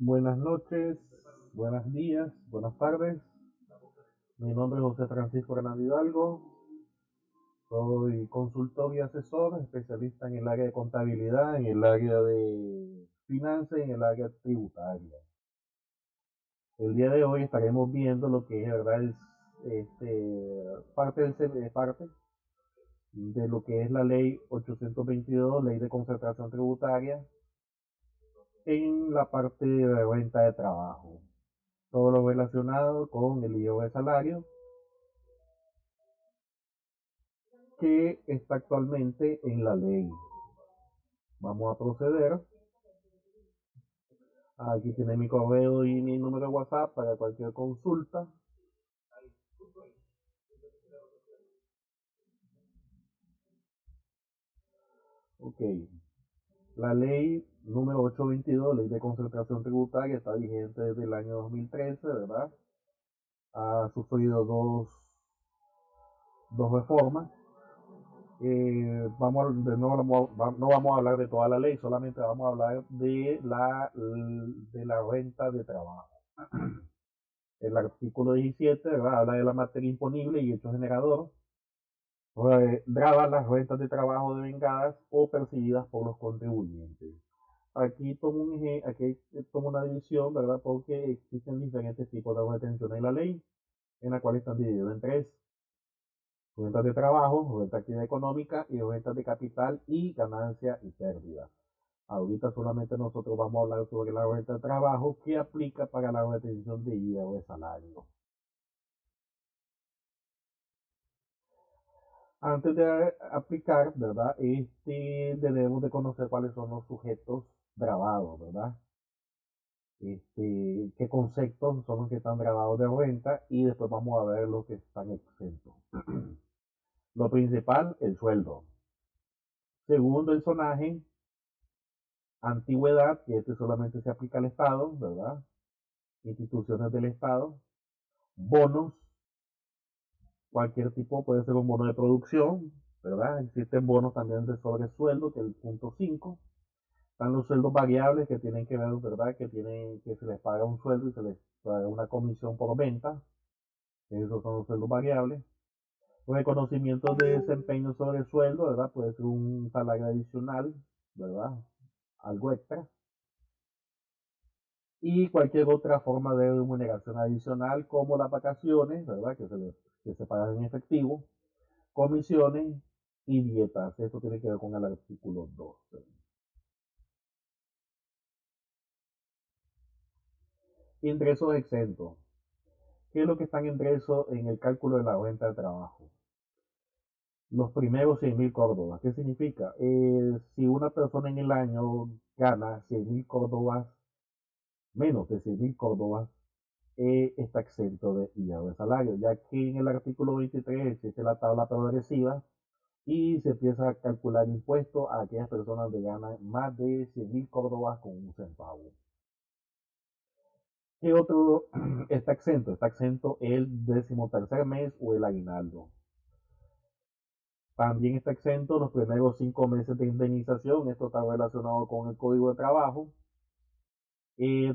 Buenas noches, buenos días, buenas tardes. Mi nombre es José Francisco Hernández Hidalgo. Soy consultor y asesor, especialista en el área de contabilidad, en el área de finanzas y en el área tributaria. El día de hoy estaremos viendo lo que es, ¿verdad? Parte de lo que es la ley 822, ley de concentración tributaria, en la parte de renta de trabajo. Todo lo relacionado con el IVA de salario que está actualmente en la ley. Vamos a proceder. Aquí tiene mi correo y mi número de WhatsApp para cualquier consulta. Ok. La ley número 822, ley de concentración tributaria, está vigente desde el año 2013, ¿verdad? Ha sufrido dos reformas. No vamos a hablar de toda la ley, solamente vamos a hablar de la renta de trabajo. El artículo 17, ¿verdad? Habla de la materia imponible y hecho generador. Grava las rentas de trabajo devengadas o percibidas por los contribuyentes. Aquí tomo una división, ¿verdad? Porque existen diferentes tipos de retención en la ley, en la cual están divididos en tres: rentas de trabajo, renta de actividad económica y rentas de capital y ganancia y pérdida. Ahorita solamente nosotros vamos a hablar sobre la renta de trabajo que aplica para la retención de IVA o de salario. Antes de aplicar, ¿verdad? Debemos de conocer cuáles son los sujetos grabados, ¿verdad? Qué conceptos son los que están grabados de renta y después vamos a ver los que están exentos. Lo principal, el sueldo. Segundo, el sonaje. Antigüedad, que este solamente se aplica al Estado, ¿verdad? Instituciones del Estado. Bonos, cualquier tipo, puede ser un bono de producción, ¿verdad? Existen bonos también de sobresueldo, que es el punto 5. Están los sueldos variables que tienen que ver, ¿verdad? Que se les paga un sueldo y se les paga una comisión por venta. Esos son los sueldos variables. Reconocimientos de desempeño sobre el sueldo, ¿verdad? Puede ser un salario adicional, ¿verdad? Algo extra. Y cualquier otra forma de remuneración adicional, como las vacaciones, ¿verdad? Que se pagan en efectivo, comisiones y dietas. Esto tiene que ver con el artículo 12. Ingresos exentos. ¿Qué es lo que están ingresos en el cálculo de la renta de trabajo? Los primeros 100.000 córdobas. ¿Qué significa? Si una persona en el año gana 100.000 córdobas, menos de 100.000 córdobas, está exento de IVA de salario, ya que en el artículo 23 existe la tabla progresiva y se empieza a calcular impuestos a aquellas personas que ganan más de 100.000 córdobas con un centavo. ¿Qué otro está exento? Está exento el 13º mes o el aguinaldo. También está exento los primeros 5 meses de indemnización. Esto está relacionado con el Código de Trabajo.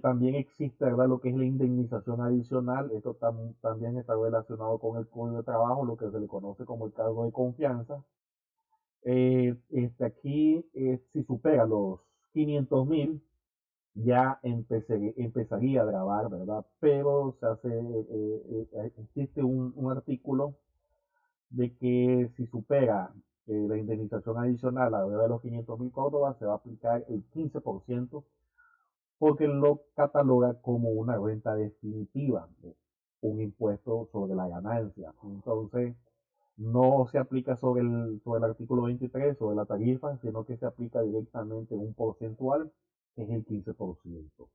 También existe, ¿verdad?, lo que es la indemnización adicional. Esto también está relacionado con el Código de Trabajo, lo que se le conoce como el cargo de confianza. Aquí, si supera los 500.000, ya empezaría a grabar, ¿verdad? Pero existe un artículo de que si supera la indemnización adicional a de los 500.000 córdobas, se va a aplicar el 15%, porque lo cataloga como una renta definitiva, un impuesto sobre la ganancia. Entonces, no se aplica sobre el artículo 23, sobre la tarifa, sino que se aplica directamente un porcentual, que es el 15%.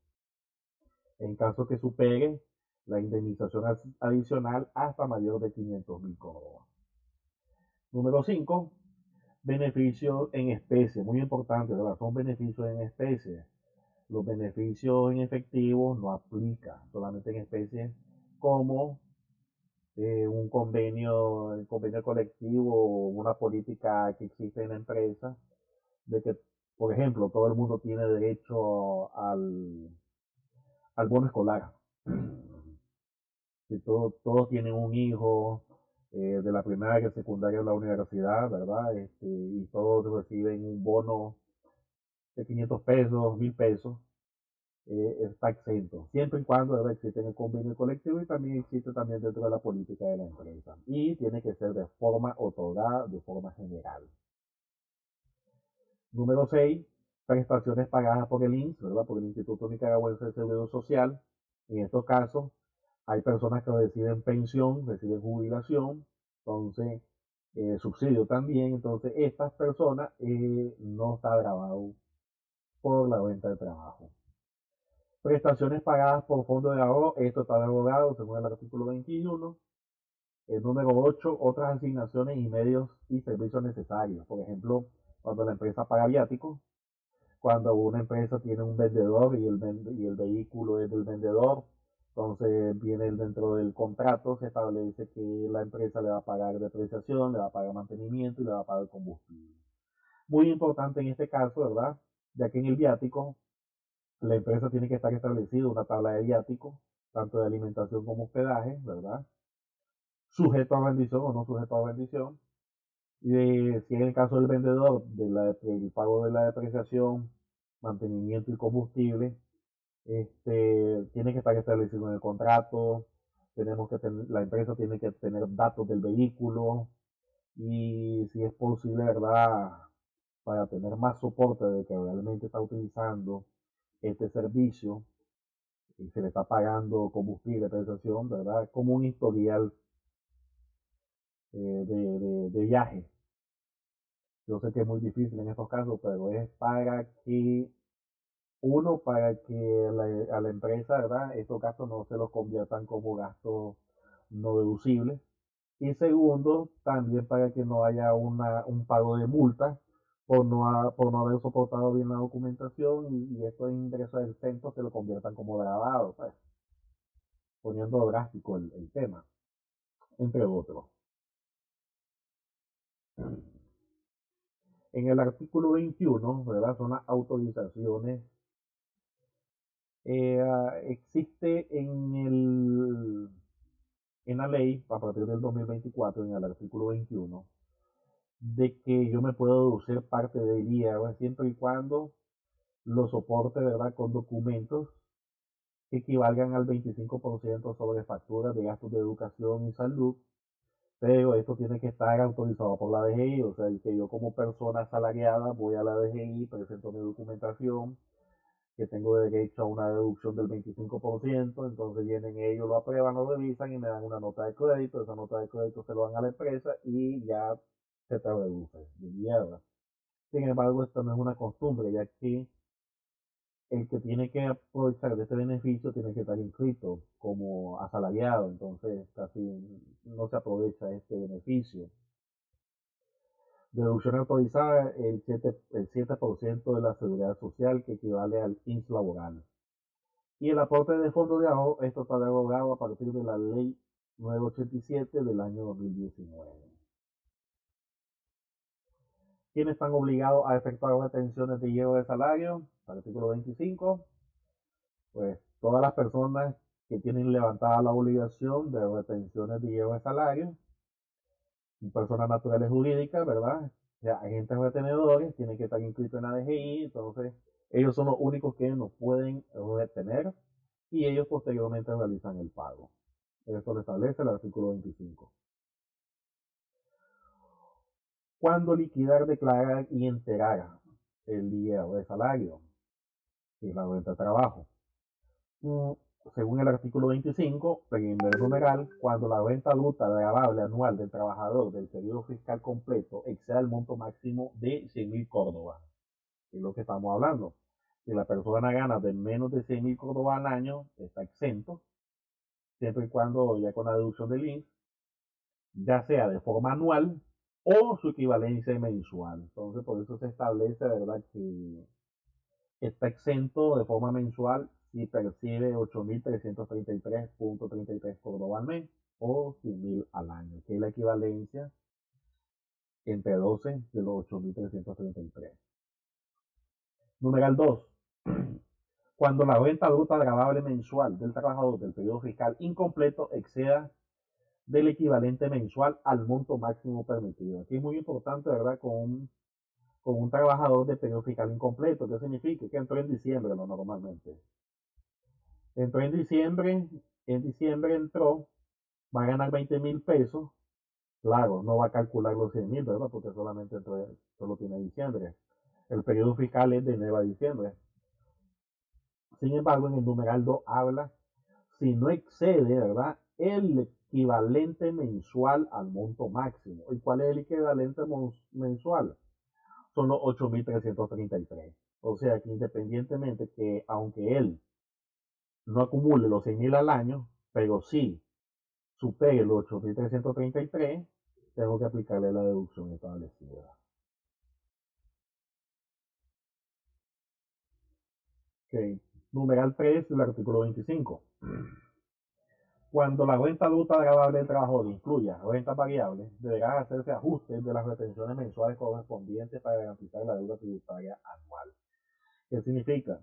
En caso que supere la indemnización adicional hasta mayor de 500.000 córdobas. Número 5, beneficios en especie. Muy importante, ¿verdad? Son beneficios en especie. Los beneficios en efectivo no aplican, solamente en especie, como un convenio colectivo o una política que existe en la empresa, de que, por ejemplo, todo el mundo tiene derecho al bono escolar. Que todos tienen un hijo, de la primaria, secundaria a la universidad, ¿verdad? Y todos reciben un bono de 500 pesos, 1000 pesos, está exento, siempre y cuando, ¿verdad?, existe en el convenio colectivo y también existe también dentro de la política de la empresa. Y tiene que ser de forma otorgada, de forma general. Número 6, prestaciones pagadas por el INSS, ¿verdad?, por el Instituto Nicaragüense de Seguro Social. En estos casos, hay personas que reciben pensión, reciben jubilación, entonces subsidio también. Entonces, estas personas no está grabado por la venta de trabajo. Prestaciones pagadas por fondo de ahorro, esto está derogado según el artículo 21. El número 8, otras asignaciones y medios y servicios necesarios. Por ejemplo, cuando la empresa paga viáticos, cuando una empresa tiene un vendedor y el vehículo es del vendedor, entonces viene dentro del contrato, se establece que la empresa le va a pagar depreciación, le va a pagar mantenimiento y le va a pagar combustible. Muy importante en este caso, ¿verdad? Ya que en el viático la empresa tiene que estar establecida una tabla de viático, tanto de alimentación como hospedaje, ¿verdad? Sujeto a rendición o no sujeto a rendición. Y si en el caso del vendedor, del pago de la depreciación, mantenimiento y combustible, tiene que estar establecido en el contrato. La empresa tiene que tener datos del vehículo y si es posible, ¿verdad? Para tener más soporte de que realmente está utilizando este servicio y se le está pagando combustible, depreciación, ¿verdad? Como un historial de viaje. Yo sé que es muy difícil en estos casos, pero es para que para que a la empresa, ¿verdad?, estos gastos no se los conviertan como gastos no deducibles. Y segundo, también para que no haya un pago de multa por no haber soportado bien la documentación y estos ingresos exentos se lo conviertan como gravados, pues, poniendo drástico el tema, entre otros. En el artículo 21, ¿verdad?, son las autorizaciones. Existe en la ley, a partir del 2024, en el artículo 21, de que yo me puedo deducir parte del IVA siempre y cuando lo soporte, ¿verdad?, con documentos que equivalgan al 25% sobre facturas de gastos de educación y salud, pero esto tiene que estar autorizado por la DGI, o sea, que yo como persona asalariada voy a la DGI, presento mi documentación, que tengo derecho a una deducción del 25%, entonces vienen ellos, lo aprueban, lo revisan y me dan una nota de crédito, esa nota de crédito se lo dan a la empresa y ya se te reduce de mierda. Sin embargo, esto no es una costumbre, ya que el que tiene que aprovechar de este beneficio tiene que estar inscrito como asalariado, entonces casi no se aprovecha este beneficio. Deducción autorizada, el 7% de la seguridad social, que equivale al INS laboral. Y el aporte de fondo de ahorro, esto está derogado a partir de la ley 987 del año 2019. ¿Quiénes están obligados a efectuar retenciones de hierro de salario? Artículo 25. Pues todas las personas que tienen levantada la obligación de retenciones de hierro de salario, personas naturales jurídicas, ¿verdad? O sea, agentes retenedores tienen que estar inscritos en la DGI, entonces ellos son los únicos que nos pueden retener y ellos posteriormente realizan el pago. Esto lo establece el artículo 25. Cuando liquidar, declarar y entregar el hierro de salario, que es la renta de trabajo. Según el artículo 25, primer numeral, cuando la renta bruta agravable anual del trabajador del periodo fiscal completo exceda el monto máximo de 100.000 córdobas, es lo que estamos hablando. Si la persona gana de menos de 100.000 córdobas al año, está exento, siempre y cuando ya con la deducción del INS, ya sea de forma anual o su equivalencia mensual. Entonces, por eso se establece, ¿verdad?, que está exento de forma mensual si percibe 8.333.33 córdobas al mes o 100.000 al año, que es la equivalencia entre 12 de los 8.333. Numeral 2. cuando la renta bruta agravable mensual del trabajador del periodo fiscal incompleto exceda del equivalente mensual al monto máximo permitido. Aquí es muy importante, ¿verdad? Con un trabajador de periodo fiscal incompleto. ¿Qué significa? Que entró en diciembre, no normalmente. Entró en diciembre entró, va a ganar 20.000 pesos. Claro, no va a calcular los 100.000, ¿verdad? Porque solamente entró, solo tiene diciembre. El periodo fiscal es de enero a diciembre. Sin embargo, en el numeral 2 habla si no excede, ¿verdad? El equivalente mensual al monto máximo. ¿Y cuál es el equivalente mensual? Son los 8.333. O sea que independientemente que, aunque él no acumule los 6.000 al año, pero sí supere los 8.333, tengo que aplicarle la deducción establecida. Okay. Numeral 3 del artículo 25. Cuando la renta bruta agravable del trabajador incluya rentas variables, deberá hacerse ajustes de las retenciones mensuales correspondientes para garantizar la deuda tributaria anual. ¿Qué significa?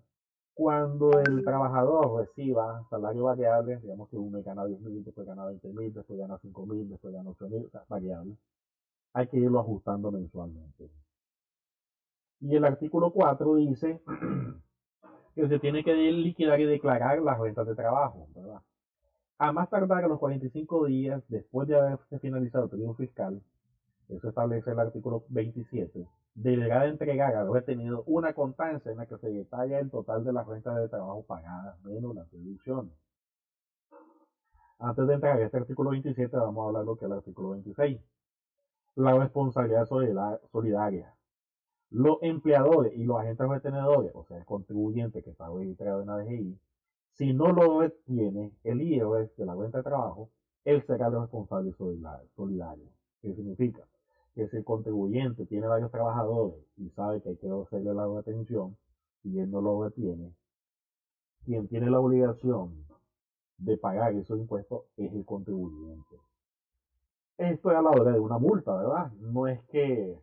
Cuando el trabajador reciba salario variable, digamos que un mes gana 10.000, después gana 20.000, después gana 5.000, después gana 8.000, o sea, variable, hay que irlo ajustando mensualmente. Y el artículo 4 dice que se tiene que liquidar y declarar las rentas de trabajo, ¿verdad? A más tardar a los 45 días después de haberse finalizado el periodo fiscal, eso establece el artículo 27, deberá de entregar al retenido una constancia en la que se detalla el total de las rentas de trabajo pagadas menos las deducciones. Antes de entrar a este artículo 27, vamos a hablar de lo que es el artículo 26. La responsabilidad solidaria. Los empleadores y los agentes retenedores, o sea, el contribuyente que está registrado en la DGI, si no lo retiene el IRS de la renta de trabajo, él será el responsable solidario. ¿Qué significa? Que si el contribuyente tiene varios trabajadores y sabe que hay que hacerle la retención y él no lo retiene, quien tiene la obligación de pagar esos impuestos es el contribuyente. Esto es a la hora de una multa, ¿verdad? No es que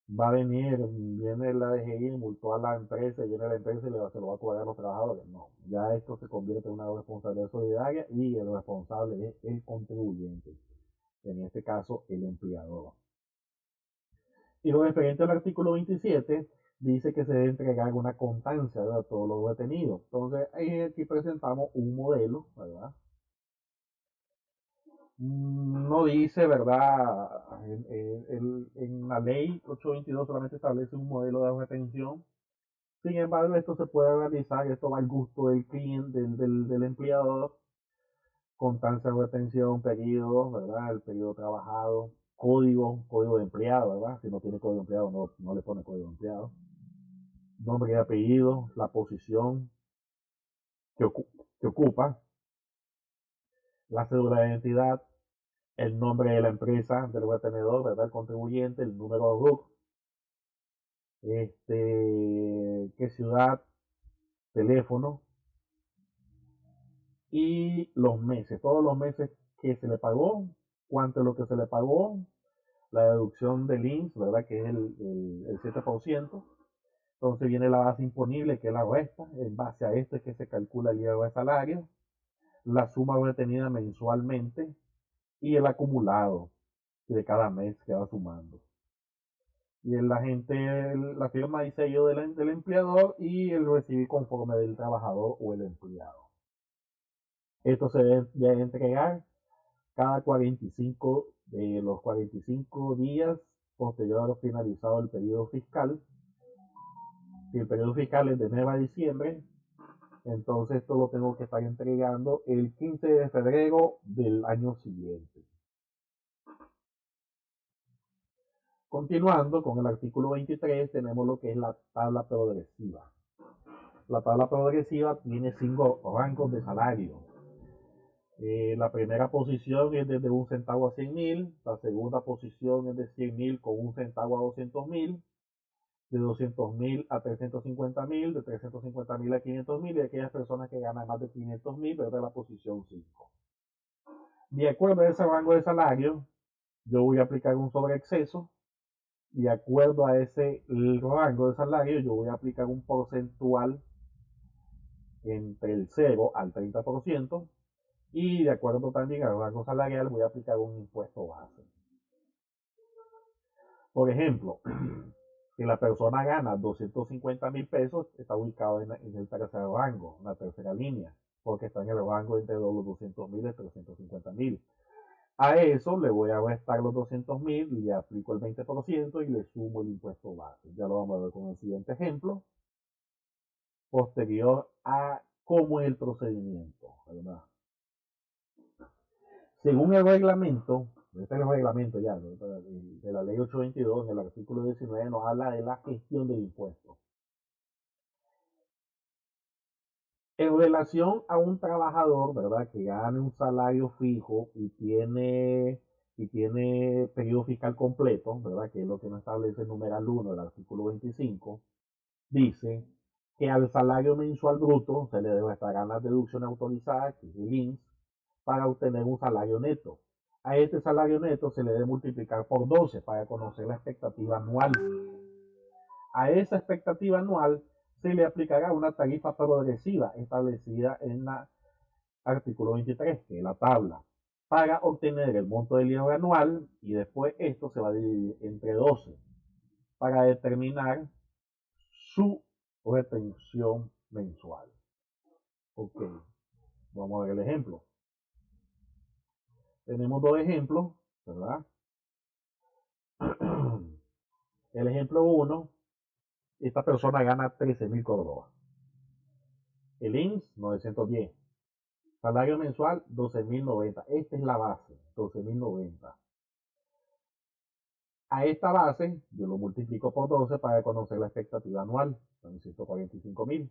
va a venir, viene la DGI, multó a la empresa, viene la empresa y se lo va a cobrar a los trabajadores. No, ya esto se convierte en una responsabilidad solidaria y el responsable es el contribuyente, en este caso el empleador. Y lo referente al artículo 27 dice que se debe entregar una constancia de todos los detenidos. Entonces, aquí presentamos un modelo, ¿verdad? No dice, ¿verdad? En la ley 822 solamente establece un modelo de retención. Sin embargo, esto se puede realizar, esto va al gusto del cliente, del empleador, constancia de retención, periodo, ¿verdad? El periodo trabajado, código de empleado, ¿verdad? Si no tiene código de empleado, no le pone código de empleado. Nombre y apellido, la posición que ocupa, la cédula de identidad, el nombre de la empresa del retenedor, ¿verdad? El contribuyente, el número de RUC, qué ciudad, teléfono y los meses, todos los meses que se le pagó, cuánto es lo que se le pagó, la deducción del INSS, ¿verdad? Que es el 7%. Entonces viene la base imponible, que es la resta, en base a esto es que se calcula el IVA de salario, la suma retenida mensualmente y el acumulado que de cada mes que va sumando. Y el agente, la firma y sello del empleador y el recibir conforme del trabajador o el empleado. Esto se debe entregar cada 45 de los 45 días posterior a lo finalizado el periodo fiscal. Si el periodo fiscal es de enero a diciembre, entonces esto lo tengo que estar entregando el 15 de febrero del año siguiente. Continuando con el artículo 23, tenemos lo que es la tabla progresiva. La tabla progresiva tiene 5 rangos de salario. La primera posición es desde 1 centavo a 100.000, la segunda posición es de 100.000 con 1 centavo a 200.000, de 200.000 a 350.000, de 350.000 a 500.000 y aquellas personas que ganan más de 500.000, ¿verdad? La posición 5. De acuerdo a ese rango de salario, yo voy a aplicar un sobreexceso. De acuerdo a ese rango de salario, yo voy a aplicar un porcentual entre el 0 al 30%, y de acuerdo también al rango salarial voy a aplicar un impuesto base. Por ejemplo, si la persona gana 250.000 pesos, está ubicado en el tercer rango, en la tercera línea, porque está en el rango entre los 200.000 y 350.000. A eso le voy a restar los 200.000, le aplico el 20% y le sumo el impuesto base. Ya lo vamos a ver con el siguiente ejemplo, posterior a cómo es el procedimiento, ¿verdad? Según el reglamento, este es el reglamento ya de la ley 822, en el artículo 19 nos habla de la gestión del impuesto. En relación a un trabajador, ¿verdad?, que gane un salario fijo y tiene periodo fiscal completo, ¿verdad?, que es lo que nos establece el numeral 1 del artículo 25, dice que al salario mensual bruto se le debe estar las deducciones autorizadas, que es el INS, para obtener un salario neto. A este salario neto se le debe multiplicar por 12 para conocer la expectativa anual. A esa expectativa anual se le aplicará una tarifa progresiva establecida en el artículo 23, que es la tabla, para obtener el monto del IVA anual, y después esto se va a dividir entre 12 para determinar su retención mensual. Ok, vamos a ver el ejemplo. Tenemos dos ejemplos, ¿verdad? El ejemplo 1, esta persona gana 13.000 Córdoba. El INS 910. Salario mensual 12.090. Esta es la base, 12.090. A esta base yo lo multiplico por 12 para conocer la expectativa anual, son 145.000.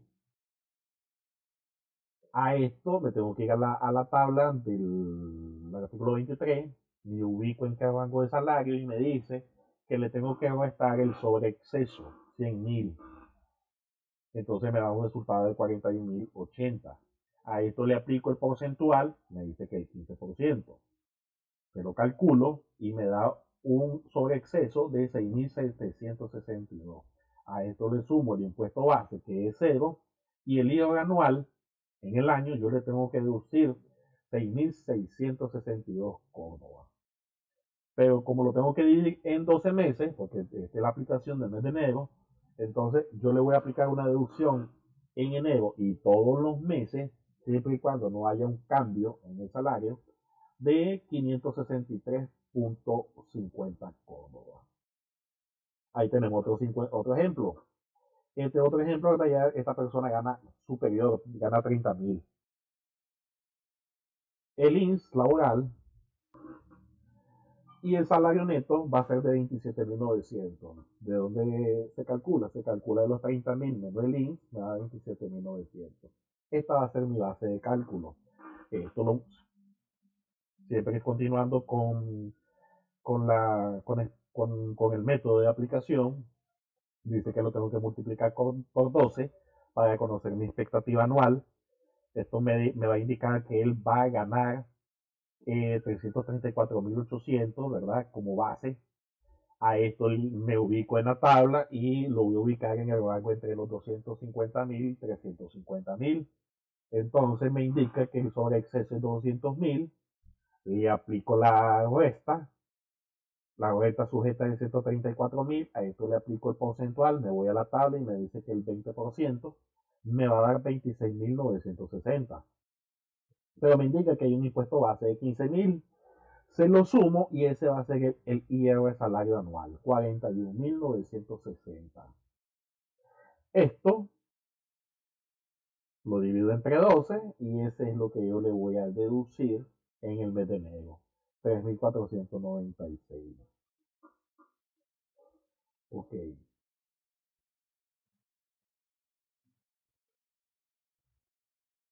A esto me tengo que ir a la tabla del artículo 23, me ubico en qué rango de salario y me dice que le tengo que restar el sobreexceso, 100.000. Entonces me da un resultado de 41.080. A esto le aplico el porcentual, me dice que el 15%. Se lo calculo y me da un sobreexceso de 6.762. A esto le sumo el impuesto base, que es 0, y el IVA anual en el año yo le tengo que deducir 6.662 Córdoba. Pero como lo tengo que dividir en 12 meses, porque esta es la aplicación del mes de enero, entonces yo le voy a aplicar una deducción en enero y todos los meses, siempre y cuando no haya un cambio en el salario, de 563.50 Córdoba. Ahí tenemos otro ejemplo. Este otro ejemplo, esta persona gana superior, gana 30.000. El INS laboral y el salario neto va a ser de 27.900. ¿De dónde se calcula? Se calcula de los 30.000 menos el INS, me da 27.900. Esta va a ser mi base de cálculo. Esto siempre continuando con el método de aplicación, dice que lo tengo que multiplicar por 12 para conocer mi expectativa anual. Esto me va a indicar que él va a ganar 334.800, ¿verdad? Como base. A esto me ubico en la tabla y lo voy a ubicar en el rango entre los 250.000 y 350.000. Entonces me indica que el sobreexceso es 200.000. Y aplico la resta. La resta sujeta de 134.000. A esto le aplico el porcentual. Me voy a la tabla y me dice que el 20% me va a dar 26.960. Pero me indica que hay un impuesto base de 15.000. Se lo sumo y ese va a ser el IR salario anual, 41.960. Esto lo divido entre 12 y ese es lo que yo le voy a deducir en el mes de enero, 3.496. Ok.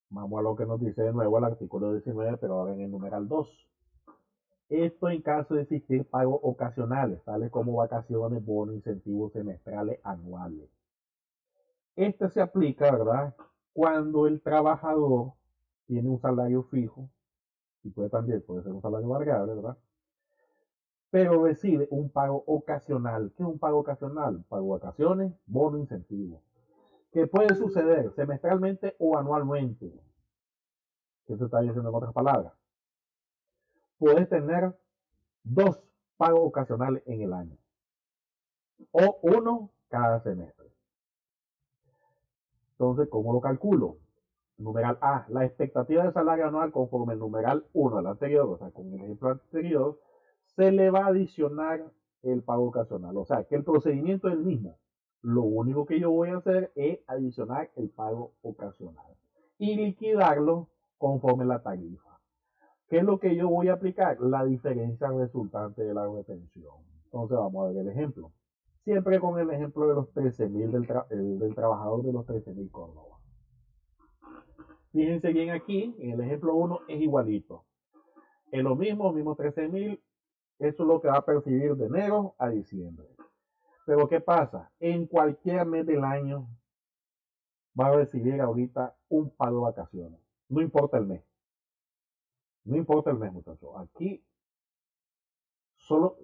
Vamos a lo que nos dice de nuevo el artículo 19, pero ahora en el numeral 2. Esto en caso de existir pagos ocasionales, tales como vacaciones, bonos, incentivos semestrales, anuales. Este se aplica, ¿verdad?, cuando el trabajador tiene un salario fijo, y puede ser un salario variable, ¿verdad?, pero recibe un pago ocasional. ¿Qué es un pago ocasional? Pago vacaciones, bono, incentivo. que puede suceder semestralmente o anualmente. ¿Qué se está diciendo en otras palabras? Puedes tener 2 pagos ocasionales en el año o 1 cada semestre. Entonces, ¿cómo lo calculo? Numeral A, la expectativa de salario anual conforme el numeral 1 al anterior, o sea, con el ejemplo anterior, se le va a adicionar el pago ocasional. O sea, que el procedimiento es el mismo. Lo único que yo voy a hacer es adicionar el pago ocasional y liquidarlo conforme la tarifa. ¿Qué es lo que yo voy a aplicar? La diferencia resultante de la retención. Entonces vamos a ver el ejemplo. Siempre con el ejemplo de los 13.000 del trabajador de los 13.000 Córdoba. Fíjense bien aquí, en el ejemplo 1 es igualito. Es lo mismo, mismo 13.000. Eso es lo que va a percibir de enero a diciembre. Pero ¿qué pasa? En cualquier mes del año va a recibir ahorita un pago de vacaciones. No importa el mes. No importa el mes, muchachos. Aquí solo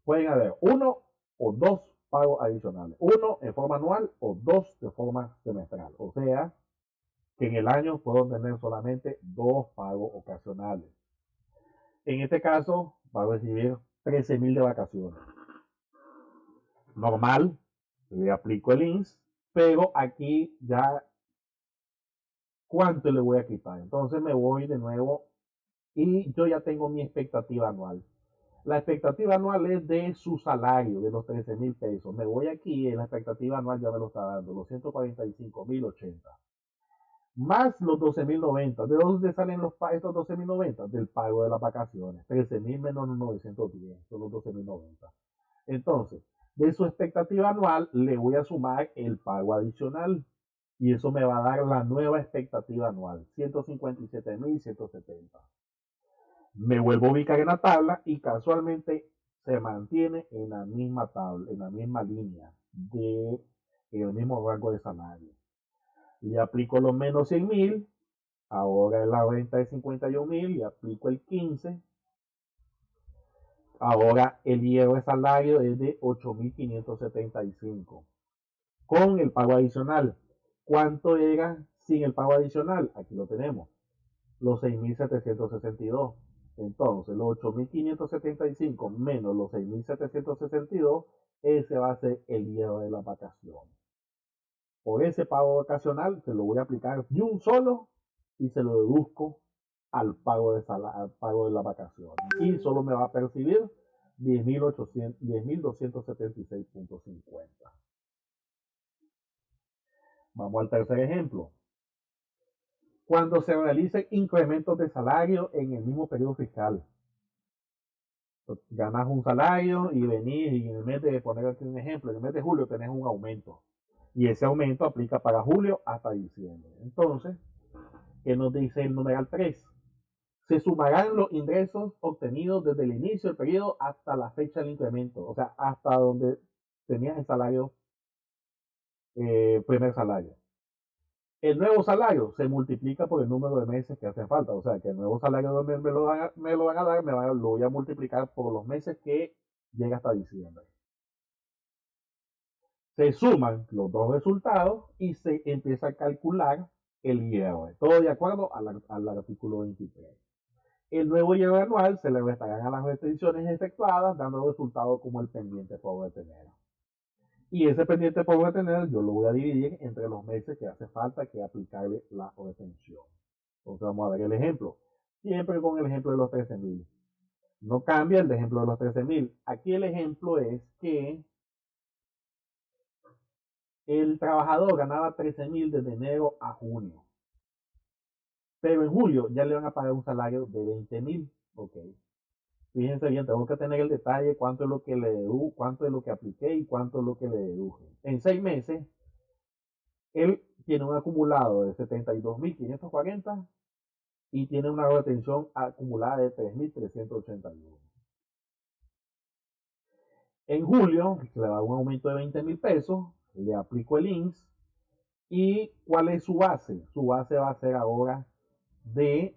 pueden haber 1 o 2 pagos adicionales. 1 en forma anual o 2 de forma semestral. O sea, que en el año puedo tener solamente 2 pagos ocasionales. En este caso, va a recibir 13.000 de vacaciones. Normal, le aplico el INSS, pero aquí ya, ¿cuánto le voy a quitar? Entonces me voy de nuevo y yo ya tengo mi expectativa anual. La expectativa anual es de su salario, de los 13.000 pesos. Me voy aquí, la expectativa anual ya me lo está dando, los 145.080. Más los 12.090. ¿De dónde salen estos 12.090? Del pago de las vacaciones. 13.000 menos los 910, son los 12.090. Entonces, de su expectativa anual le voy a sumar el pago adicional. Y eso me va a dar la nueva expectativa anual, 157.170. Me vuelvo a ubicar en la tabla y casualmente se mantiene en la misma tabla, en la misma línea de el mismo rango de salario. Le aplico los menos 100.000, ahora la renta de 51.000, le aplico el 15. Ahora el hierro de salario es de 8.575 con el pago adicional. ¿Cuánto era sin el pago adicional? Aquí lo tenemos, los 6.762. Entonces, los 8.575 menos los 6.762, ese va a ser el hierro de la vacación. Por ese pago vacacional se lo voy a aplicar de un solo y se lo deduzco al pago de la vacación. Y solo me va a percibir 10.276.50. Vamos al tercer ejemplo. Cuando se realicen incrementos de salario en el mismo periodo fiscal. Ganas un salario y venís y en el mes de, poner aquí un ejemplo, en el mes de julio tenés un aumento. Y ese aumento aplica para julio hasta diciembre. Entonces, ¿qué nos dice el numeral 3? Se sumarán los ingresos obtenidos desde el inicio del periodo hasta la fecha del incremento. O sea, hasta donde tenías el salario, primer salario. El nuevo salario se multiplica por el número de meses que hace falta. O sea, que el nuevo salario donde me lo van a dar, lo voy a multiplicar por los meses que llega hasta diciembre. Se suman los dos resultados y se empieza a calcular el IR. Todo de acuerdo al artículo 23. El nuevo IR anual se le restarán a las restricciones efectuadas, dando resultado como el pendiente por retener. Y ese pendiente por retener yo lo voy a dividir entre los meses que hace falta que aplicarle la retención. Entonces vamos a ver el ejemplo. Siempre con el ejemplo de los 13.000. No cambia el ejemplo de los 13.000. Aquí el ejemplo es que el trabajador ganaba 13.000 desde enero a junio. Pero en julio ya le van a pagar un salario de 20.000. Ok. Fíjense bien, tengo que tener el detalle, cuánto es lo que le deduje, cuánto es lo que apliqué y cuánto es lo que le deduje. En 6 meses, él tiene un acumulado de 72.540 y tiene una retención acumulada de 3.381. En julio se le da un aumento de 20.000 pesos, le aplico el INSS y ¿cuál es su base? Su base va a ser ahora de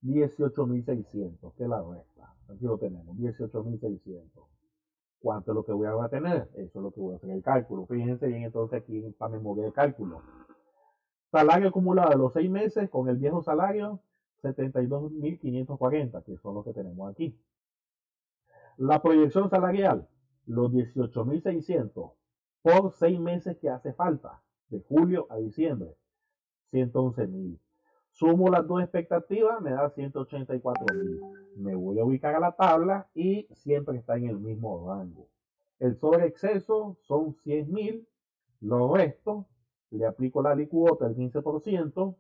18.600, que es la resta. Aquí lo tenemos, 18.600. ¿Cuánto es lo que voy a tener? Eso es lo que voy a hacer el cálculo. Fíjense bien entonces aquí en esta memoria de cálculo. Salario acumulado de los 6 meses con el viejo salario, 72.540, que son los que tenemos aquí. La proyección salarial, los 18.600 por 6 meses que hace falta, de julio a diciembre, 111.000. Sumo las dos expectativas, me da 184.000. Me voy a ubicar a la tabla y siempre está en el mismo rango. El sobreexceso son 100.000, lo resto, le aplico la licuota del 15%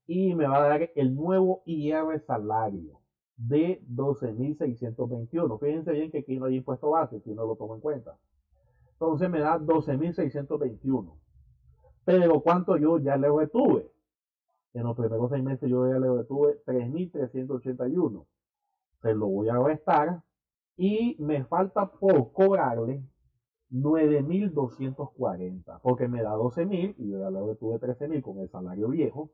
y me va a dar el nuevo IR salario de 12.621. Fíjense bien que aquí no hay impuesto base, si no lo tomo en cuenta. Entonces me da 12.621. Pero ¿cuánto yo ya le retuve? En los primeros 6 meses yo ya le retuve 3.381. Se lo voy a restar y me falta por cobrarle 9.240, porque me da 12.000 y yo ya le retuve 13.000 con el salario viejo.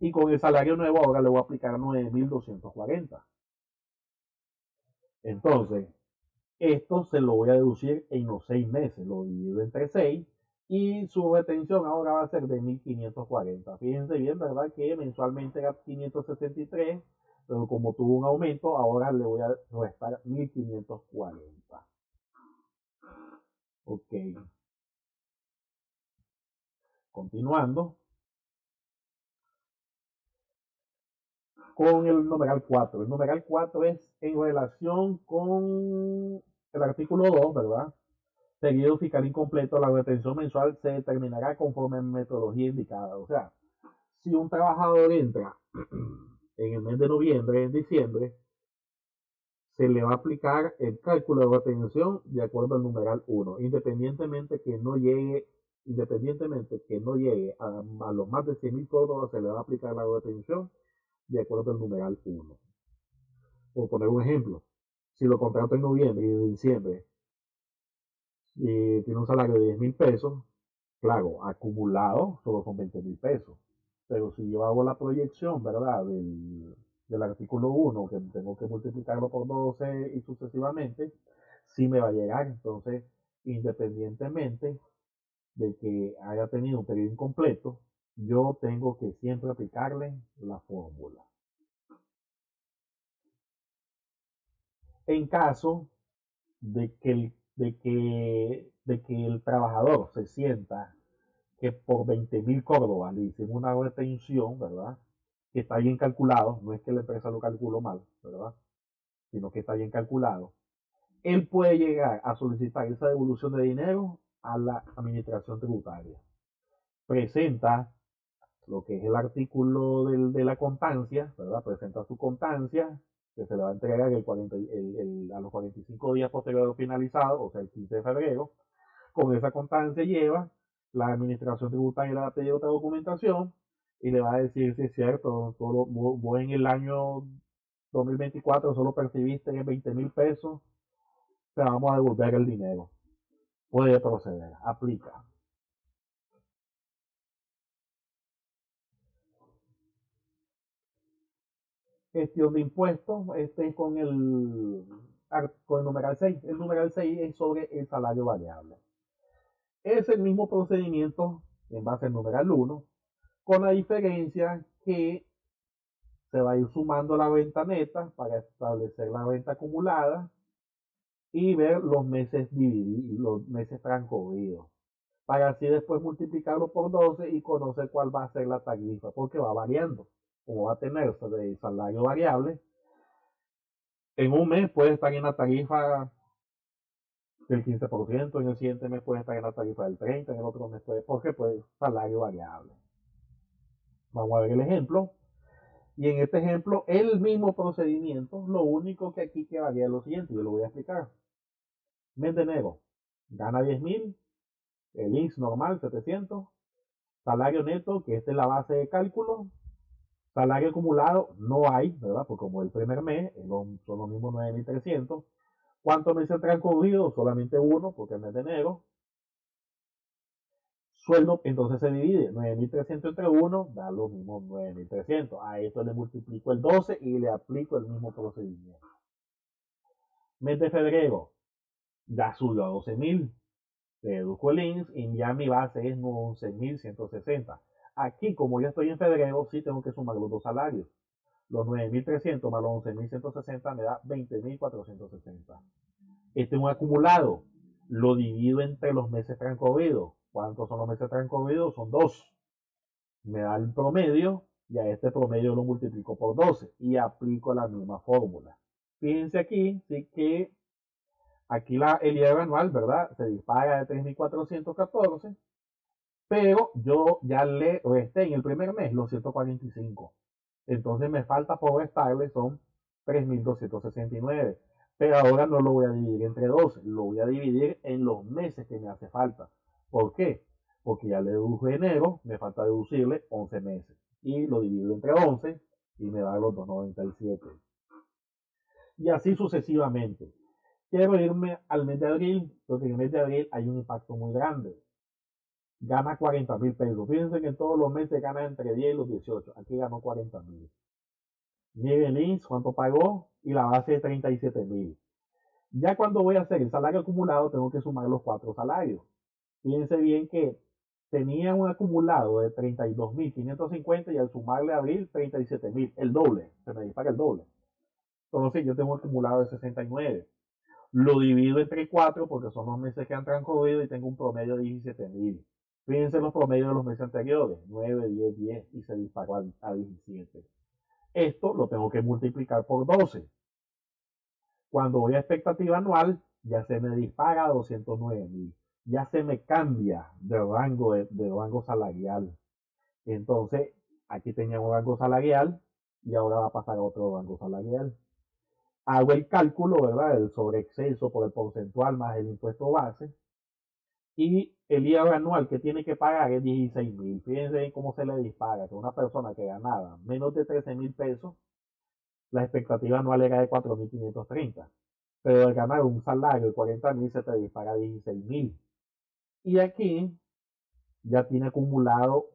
Y con el salario nuevo ahora le voy a aplicar 9.240. Entonces, esto se lo voy a deducir en los 6 meses, lo divido entre 6 y su retención ahora va a ser de 1.540. Fíjense bien, ¿verdad? Que mensualmente era 563, pero como tuvo un aumento, ahora le voy a restar 1.540. Ok. Continuando con el numeral 4. El numeral 4 es en relación con el artículo 2, ¿verdad? Seguido fiscal incompleto, la retención mensual se determinará conforme metodología indicada. O sea, si un trabajador entra en el mes de noviembre, en diciembre, se le va a aplicar el cálculo de retención de acuerdo al numeral 1, independientemente que no llegue a los más de 100.000 córdobas, se le va a aplicar la retención de acuerdo al numeral 1. Por poner un ejemplo, si lo contrato en noviembre y en diciembre y tiene un salario de 10.000 pesos, claro, acumulado solo son 20.000 pesos. Pero si yo hago la proyección, ¿verdad? Del artículo 1, que tengo que multiplicarlo por 12 y sucesivamente, sí me va a llegar. Entonces, independientemente de que haya tenido un periodo incompleto, yo tengo que siempre aplicarle la fórmula. En caso de que el trabajador se sienta que por 20.000 córdobas le hicimos una retención, ¿verdad? Que está bien calculado, no es que la empresa lo calculó mal, ¿verdad? Sino que está bien calculado. Él puede llegar a solicitar esa devolución de dinero a la administración tributaria. Presenta lo que es el artículo de la constancia, ¿verdad? Presenta su constancia, que se le va a entregar a los 45 días posteriores finalizado, o sea, el 15 de febrero. Con esa constancia lleva, la administración tributaria le va a pedir otra documentación y le va a decir si es cierto, solo vos en el año 2024 solo percibiste 20.000 pesos, te vamos a devolver el dinero. Puede proceder, aplica. Gestión de impuestos, este es con el numeral 6. El numeral 6 es sobre el salario variable. Es el mismo procedimiento en base al numeral 1, con la diferencia que se va a ir sumando la renta neta para establecer la renta acumulada y ver los meses divididos, los meses transcurridos, para así después multiplicarlo por 12 y conocer cuál va a ser la tarifa, porque va variando. Como va a tener el salario variable, en un mes puede estar en la tarifa del 15%, en el siguiente mes puede estar en la tarifa del 30%, en el otro mes puede, porque pues salario variable. Vamos a ver el ejemplo. Y en este ejemplo, el mismo procedimiento, lo único que aquí que varía es lo siguiente, yo lo voy a explicar. Mes de enero, gana 10.000, el IX normal 700, salario neto, que esta es la base de cálculo, salario acumulado no hay, ¿verdad? Porque como el primer mes son los mismos 9.300. ¿Cuántos meses transcurridos? Solamente uno, porque el mes de enero. Sueldo, entonces se divide 9.300 entre 1, da lo mismo 9.300. A esto le multiplico el 12 y le aplico el mismo procedimiento. Mes de febrero, ya subió a 12.000. Deduzco el INS y ya mi base es 11.160. Aquí, como ya estoy en febrero, sí tengo que sumar los dos salarios. Los 9.300 más los 11.160 me da 20.460. Este es un acumulado. Lo divido entre los meses transcurridos. ¿Cuántos son los meses transcurridos? Son 2. Me da el promedio y a este promedio lo multiplico por 12 y aplico la misma fórmula. Fíjense aquí, sí que aquí el IR anual, ¿verdad? Se dispara de 3.414, pero yo ya le resté en el primer mes los 145. Entonces me falta por restarle son 3.269. Pero ahora no lo voy a dividir entre 12, lo voy a dividir en los meses que me hace falta. ¿Por qué? Porque ya le deduje enero, me falta deducirle 11 meses. Y lo divido entre 11 y me da los 297. Y así sucesivamente. Quiero irme al mes de abril, porque en el mes de abril hay un impacto muy grande. Gana 40.000 pesos. Fíjense que en todos los meses gana entre 10 y los 18. Aquí ganó 40.000. Mire el INS, cuánto pagó y la base de 37.000. Ya cuando voy a hacer el salario acumulado, tengo que sumar los 4 salarios. Fíjense bien que tenía un acumulado de 32.550 y al sumarle a abril 37.000, el doble, se me dispara el doble. Entonces yo tengo un acumulado de 69. Lo divido entre 4 porque son los meses que han transcurrido y tengo un promedio de 17.000. Fíjense los promedios de los meses anteriores, 9, 10, 10 y se disparó a 17. Esto lo tengo que multiplicar por 12. Cuando voy a expectativa anual, ya se me dispara a 209.000. Ya se me cambia de rango salarial. Entonces, aquí tenía un rango salarial y ahora va a pasar a otro rango salarial. Hago el cálculo, ¿verdad? El sobreexceso por el porcentual más el impuesto base. Y el IVA anual que tiene que pagar es 16.000. Fíjense cómo se le dispara. Que una persona que ganaba menos de 13.000 pesos, la expectativa anual era de 4.530. Pero al ganar un salario de 40.000 se te dispara 16.000. Y aquí ya tiene acumulado,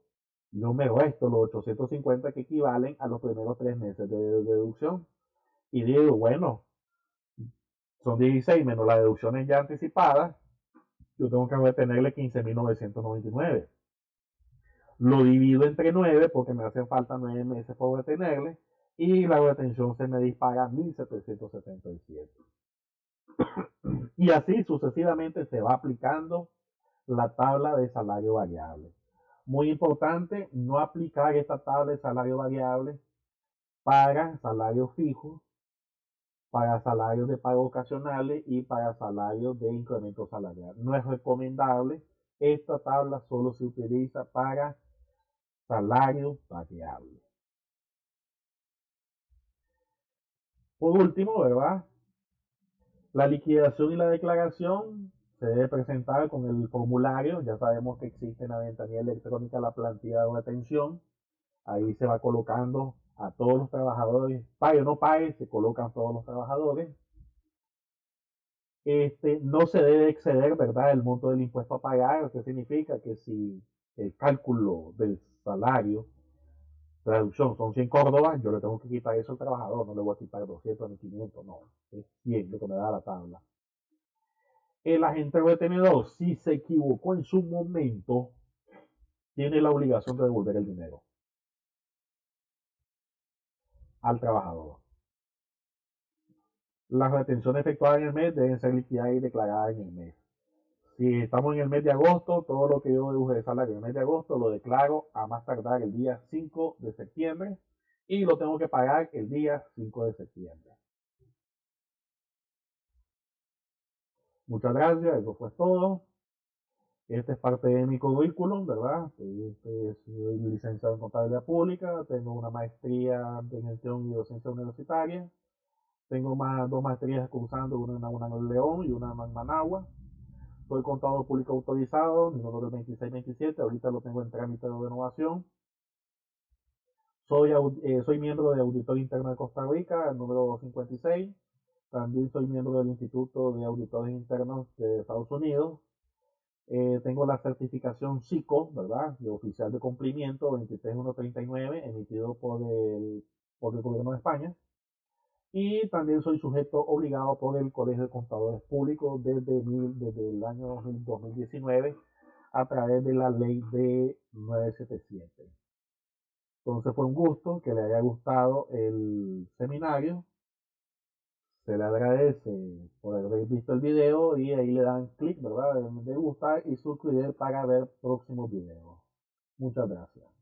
número esto, los 850 que equivalen a los primeros 3 meses de deducción. Y digo, bueno, son 16 menos las deducciones ya anticipadas, yo tengo que retenerle 15.999. Lo divido entre 9 porque me hacen falta 9 meses por retenerle y la retención se me dispara a 1.777. Y así sucesivamente se va aplicando la tabla de salario variable. Muy importante no aplicar esta tabla de salario variable para salarios fijos, para salarios de pago ocasionales y para salarios de incremento salarial. No es recomendable. Esta tabla solo se utiliza para salarios variables. Por último, ¿verdad? La liquidación y la declaración se debe presentar con el formulario. Ya sabemos que existe en la ventanilla electrónica la plantilla de retención. Ahí se va colocando a todos los trabajadores, pague o no pague, se colocan todos los trabajadores. No se debe exceder, ¿verdad?, el monto del impuesto a pagar. ¿Qué significa? Que si el cálculo del salario, la deducción son 100 córdobas, yo le tengo que quitar eso al trabajador, no le voy a quitar 200 ni 500, no, es 100 lo que me da la tabla. El agente retenedor, si se equivocó en su momento, tiene la obligación de devolver el dinero al trabajador. Las retenciones efectuadas en el mes deben ser liquidadas y declaradas en el mes. Si estamos en el mes de agosto, todo lo que yo deduje de salario en el mes de agosto lo declaro a más tardar el día 5 de septiembre y lo tengo que pagar el día 5 de septiembre. Muchas gracias, eso fue todo. Este es parte de mi currículum, ¿verdad? Soy licenciado en contabilidad pública, tengo una maestría en gestión y docencia universitaria, tengo dos maestrías cursando, una en León y una en Managua. Soy contador público autorizado, mi número es 2627, ahorita lo tengo en trámite de renovación. Soy miembro de Auditor Interno de Costa Rica, el número 56. También soy miembro del Instituto de Auditores Internos de Estados Unidos. Tengo la certificación SICO, ¿verdad? De oficial de cumplimiento 23139, emitido por el gobierno de España. Y también soy sujeto obligado por el Colegio de Contadores Públicos desde el año 2019 a través de la ley de 977. Entonces fue un gusto que le haya gustado el seminario. Se le agradece por haber visto el video y ahí le dan clic, ¿verdad? De gustar y suscribir para ver próximos videos. Muchas gracias.